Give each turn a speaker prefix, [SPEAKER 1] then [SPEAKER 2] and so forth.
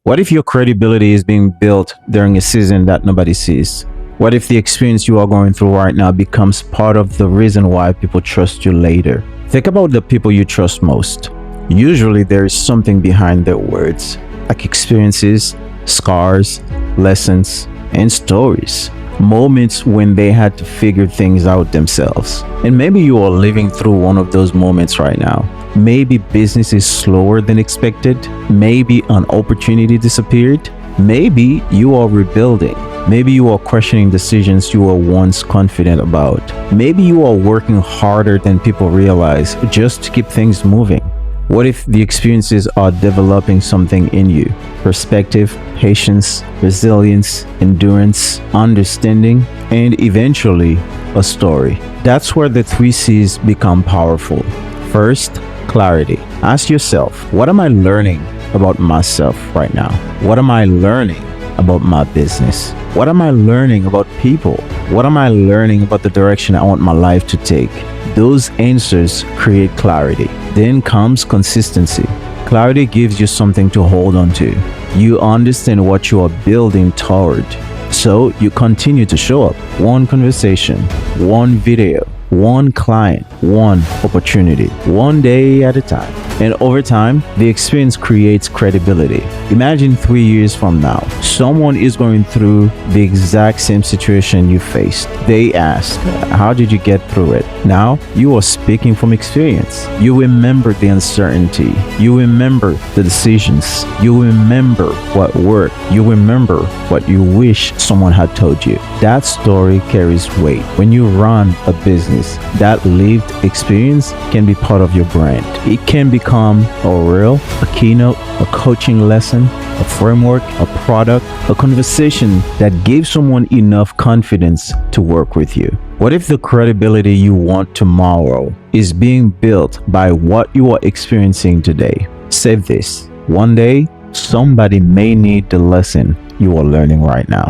[SPEAKER 1] What if your credibility is being built during a season that nobody sees? What if the experience you are going through right now becomes part of the reason why people trust you later? Think about the people you trust most. Usually there is something behind their words, like experiences, scars, lessons, and stories. Moments when they had to figure things out themselves. And maybe you are living through one of those moments right now. Maybe business is slower than expected. Maybe an opportunity disappeared. Maybe you are rebuilding. Maybe you are questioning decisions you were once confident about. Maybe you are working harder than people realize just to keep things moving. What if the experiences are developing something in you? Perspective, patience, resilience, endurance, understanding, and eventually a story. That's where the 3 C's become powerful. First, clarity. Ask yourself, what am I learning about myself right now? What am I learning about my business? What am I learning about people? What am I learning about the direction I want my life to take? Those answers create clarity. Then comes consistency. Clarity gives you something to hold on to. You understand what you are building toward. So you continue to show up. One conversation, one video, one client, one opportunity, one day at a time. And over time, the experience creates credibility. Imagine 3 years from now, someone is going through the exact same situation you faced. They ask, how did you get through it? Now, you are speaking from experience. You remember the uncertainty. You remember the decisions. You remember what worked. You remember what you wish someone had told you. That story carries weight. When you run a business, that lived experience can be part of your brand. It can become a reel, a keynote, a coaching lesson, a framework, a product, a conversation that gives someone enough confidence to work with you. What if the credibility you want tomorrow is being built by what you are experiencing today? Save this. One day, somebody may need the lesson you are learning right now.